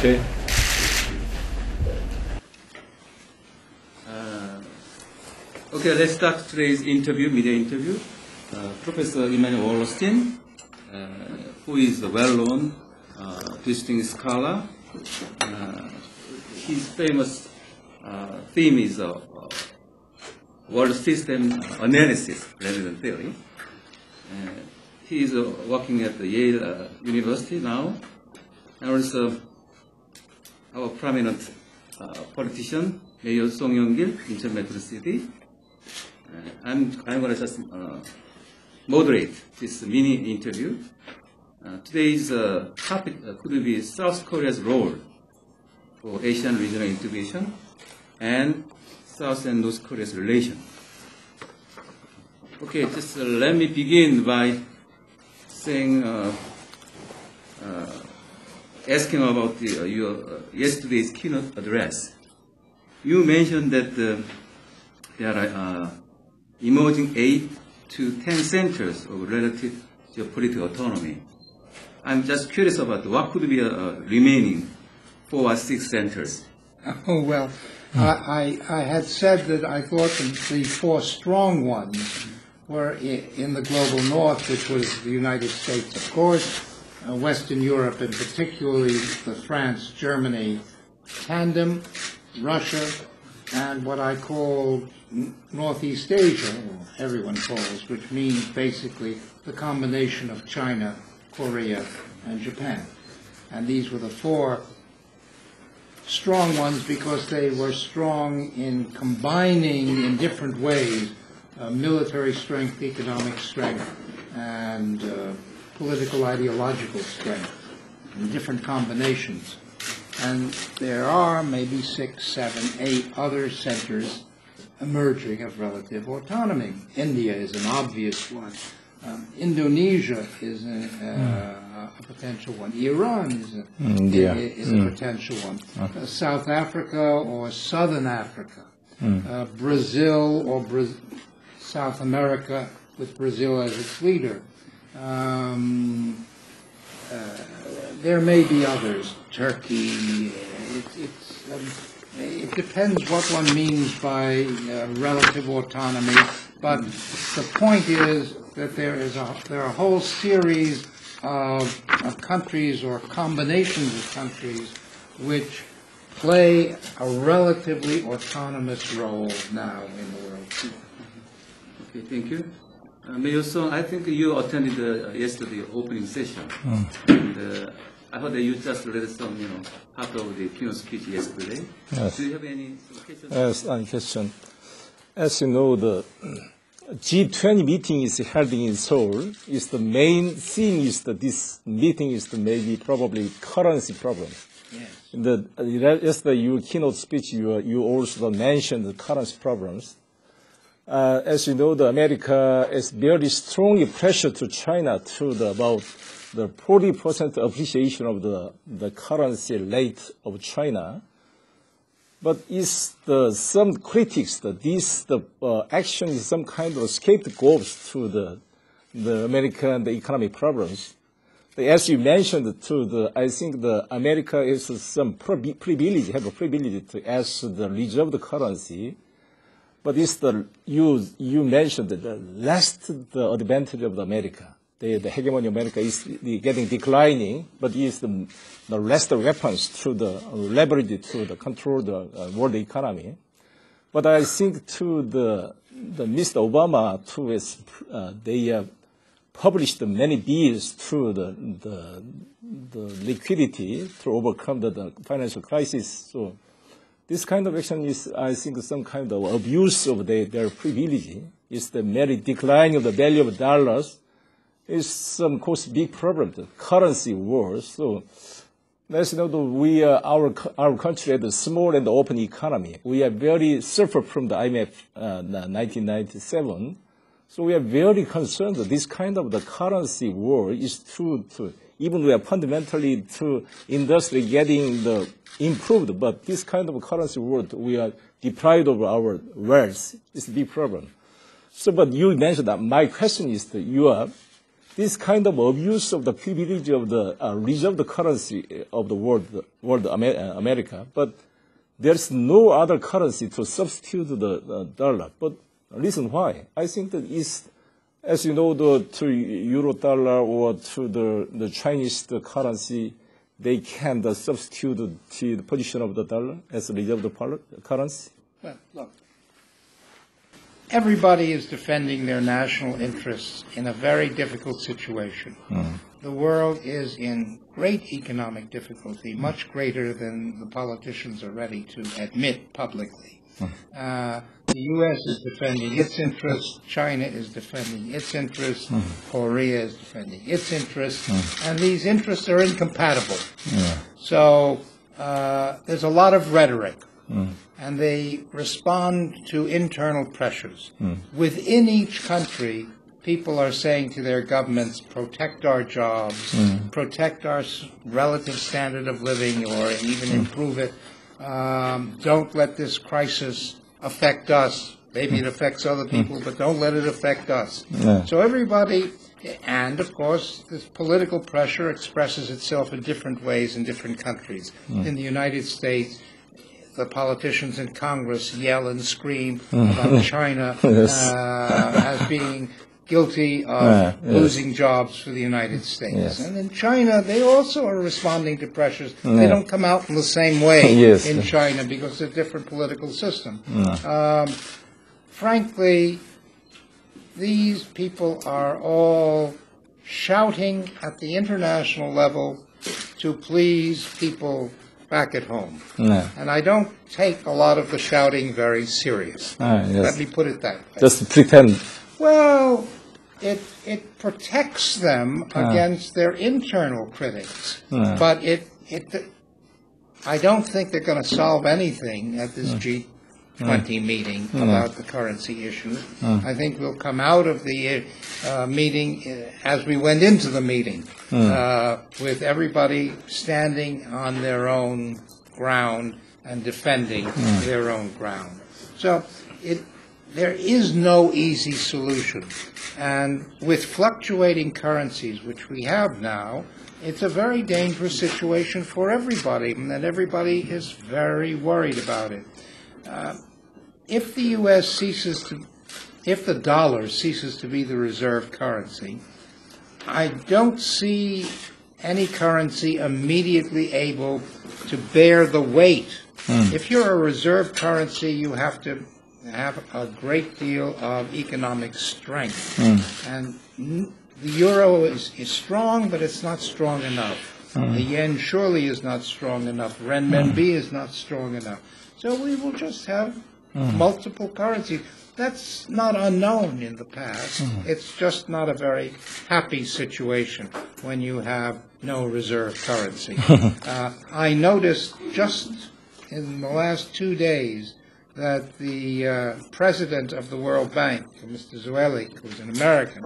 Okay. Okay, let's start today's interview, media interview. Professor Worlostin, who is a well-known visiting scholar. His famous theme is world system analysis rather than theory. He is working at the Yale University now, and also our prominent politician, Mayor 송영길 in Metro City. I'm going to just moderate this mini interview. Today's topic could be South Korea's role for Asian regional integration and South and North Korea's relation. Okay, just let me begin by saying, asking about your yesterday's keynote address. You mentioned that there are emerging 8 to 10 centers of relative geopolitical autonomy. I'm just curious about what could be remaining 4 or 6 centers. Oh, well, I had said that I thought the 4 strong ones were in the global north, which was the United States, of course, Western Europe, and particularly the France-Germany tandem, Russia, and what I call Northeast Asia, or everyone calls, which means basically the combination of China, Korea, and Japan. And these were the 4 strong ones because they were strong in combining in different ways military strength, economic strength, and political ideological strength in different combinations. And there are maybe 6, 7, 8 other centers emerging of relative autonomy. India is an obvious one. Indonesia is a potential one. Iran is a potential one. South Africa or Southern Africa. Brazil or South America with Brazil as its leader. There may be others. Turkey. It depends what one means by relative autonomy. But the point is that there are a whole series of countries or combinations of countries which play a relatively autonomous role now in the world. Okay, thank you. Mayor Song, I think you attended yesterday opening session. And, I heard that you just read some, part of the keynote speech yesterday. Yes. Do you have any questions? Yes, one question. As you know, the G20 meeting is held in Seoul. Is the main theme is that this meeting is maybe probably currency problem. Yes. Yesterday, your keynote speech, you also mentioned the currency problems. As you know, America is very strongly pressured to China to about the 40% appreciation of the currency rate of China. But is some critics that this action is some kind of scapegoat to the American economic problems? As you mentioned, I think America is some privilege, have a privilege to as the reserve currency. But it's you mentioned the last advantage of America. The hegemony of America is getting declining, but it's the last weapons to the leverage to control the world economy. But I think the Mr. Obama they published many bills to the liquidity to overcome the financial crisis. So this kind of action is, I think, some kind of abuse of their privilege. It's the merry decline of the value of dollars. Is some cause big problem, the currency wars. So, as you know, our country has a small and open economy. We are very suffer from the IMF 1997. So we are very concerned that this kind of the currency war is to even we are fundamentally to industry getting improved, but this kind of currency war we are deprived of our wealth. It's a big problem. So, but you mentioned that my question is that this kind of abuse of the privilege of the reserved currency of the world America, but there's no other currency to substitute the dollar. But reason why? I think that is, as you know, to euro dollar or to the Chinese currency, they can substitute the position of the dollar as a reserved currency. Well, look, everybody is defending their national interests in a very difficult situation. The world is in great economic difficulty, much greater than the politicians are ready to admit publicly. The U.S. is defending its interests, China is defending its interests, Korea is defending its interests, and these interests are incompatible. So there's a lot of rhetoric, and they respond to internal pressures. Within each country, people are saying to their governments, protect our jobs, protect our relative standard of living, or even improve it. Don't let this crisis affect us. Maybe it affects other people, but don't let it affect us. So everybody, and of course, this political pressure expresses itself in different ways in different countries. In the United States, the politicians in Congress yell and scream about China as being guilty of losing jobs for the United States. And in China, they also are responding to pressures. They don't come out in the same way in China because it's a different political system. Frankly, these people are all shouting at the international level to please people back at home. And I don't take a lot of the shouting very serious. Let me put it that way. Just pretend. Well, it protects them against their internal critics, but I don't think they're going to solve anything at this G20 meeting about the currency issue. I think we'll come out of the meeting as we went into the meeting, with everybody standing on their own ground and defending their own ground. So there is no easy solution. And with fluctuating currencies, which we have now, it's a very dangerous situation for everybody, and everybody is very worried about it. If the U.S. if the dollar ceases to be the reserve currency, I don't see any currency immediately able to bear the weight. If you're a reserve currency, you have to have a great deal of economic strength. And the euro is strong, but it's not strong enough. The yen surely is not strong enough. Renminbi is not strong enough. So we will just have multiple currencies. That's not unknown in the past. It's just not a very happy situation when you have no reserve currency. I noticed just in the last 2 days that the president of the World Bank, Mr. Zuelik, who's an American,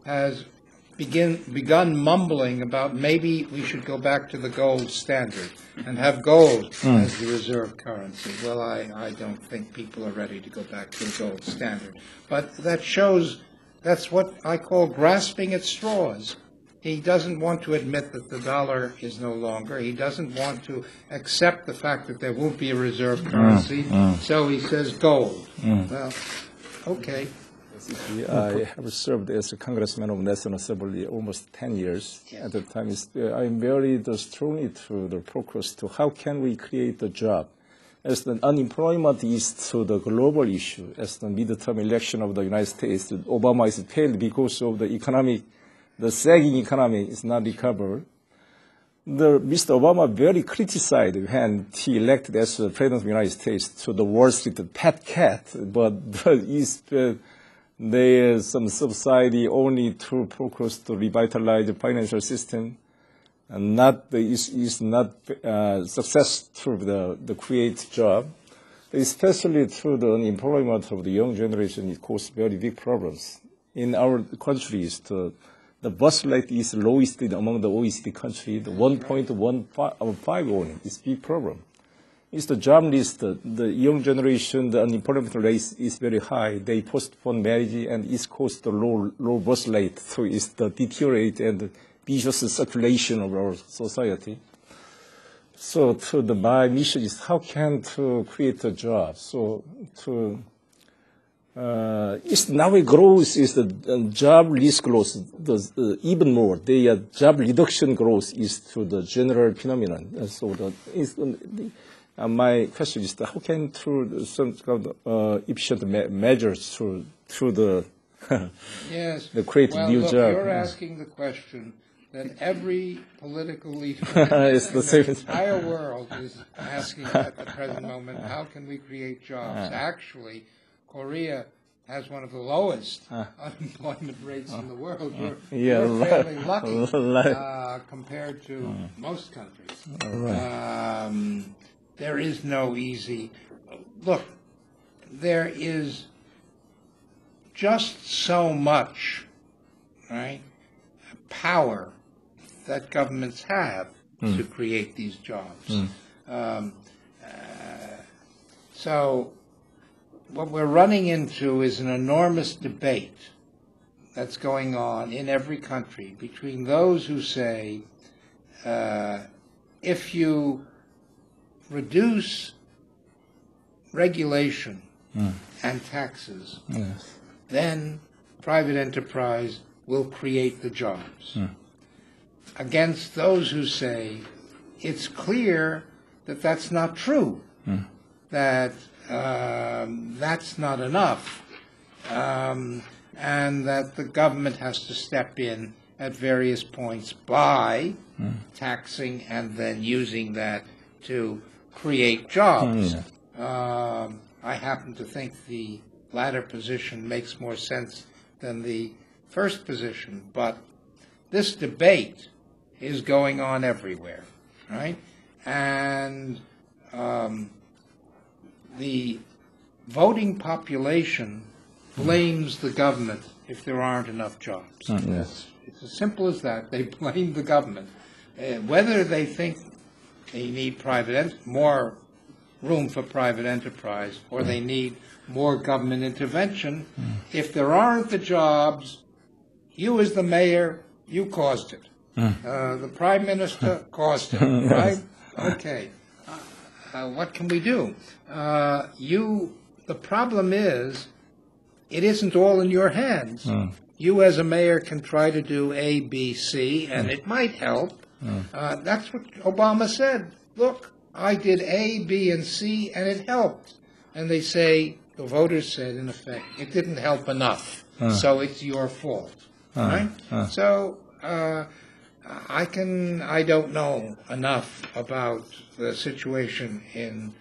has begun mumbling about maybe we should go back to the gold standard and have gold as the reserve currency. Well, I don't think people are ready to go back to the gold standard. But that shows, that's what I call grasping at straws. He doesn't want to admit that the dollar is no longer. He doesn't want to accept the fact that there won't be a reserve currency. So he says gold. Well, okay. I have served as a congressman of National Assembly almost 10 years. At the time, I'm very strongly to the focus to how can we create a job. As the unemployment is to the global issue, as the midterm election of the United States, Obama is failed because of the sagging economy is not recovered. Mr. Obama very criticized when he elected as the President of the United States to the Wall Street pet cat, but there's some subsidy only to focus to revitalize the financial system, and is not success through the create job, especially through the unemployment of the young generation. It causes very big problems. In our countries, the birth rate is lowest among the OECD countries, the 1.15 only. It's a big problem. is the job list. The young generation, the unemployment rate is very high. They postpone marriage, and East Coast, the low birth rate, so it's the deteriorate and vicious circulation of our society. So my mission is how can to create a job. So it's now a growth is the job risk growth, even more. The job reduction growth is to the general phenomenon. So my question is how can through some kind of efficient measures through the yes. the create well, new look, job. You're asking the question that every political leader It's the in same. the entire world is asking at the present moment. How can we create jobs? Actually, Korea has one of the lowest unemployment rates in the world. You're fairly lucky compared to most countries. There is no easy. Look, there is just so much, right, power that governments have to create these jobs. So what we're running into is an enormous debate that's going on in every country between those who say if you reduce regulation and taxes, then private enterprise will create the jobs. Against those who say it's clear that that's not true, that that's not enough, and that the government has to step in at various points by taxing and then using that to create jobs. I happen to think the latter position makes more sense than the first position, but this debate is going on everywhere, right? And the voting population blames the government if there aren't enough jobs. Yes. It's as simple as that. They blame the government. Whether they think they need more room for private enterprise or they need more government intervention, if there aren't the jobs, you as the mayor, you caused it. The prime minister caused it, right? Okay. What can we do? The problem is, it isn't all in your hands. You as a mayor can try to do A, B, C, and it might help. That's what Obama said. Look, I did A, B, and C, and it helped. And they say, the voters said, in effect, it didn't help enough, so it's your fault, right? So I don't know enough about the situation in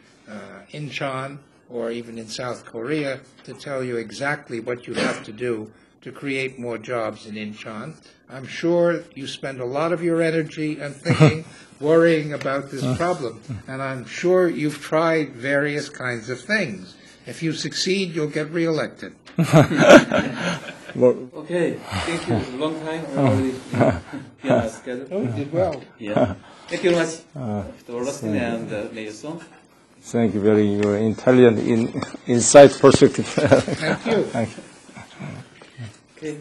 Incheon or even in South Korea to tell you exactly what you have to do to create more jobs in Incheon. I'm sure you spend a lot of your energy and thinking, worrying about this problem, and I'm sure you've tried various kinds of things. If you succeed, you'll get reelected. Okay, thank you. Long time already in our schedule. Oh, you did well. Yeah. Thank you very much, Mr. 월러스틴 and Mayor Song. Thank you very your intelligent, insight perspective. Thank you. Thank you. Okay.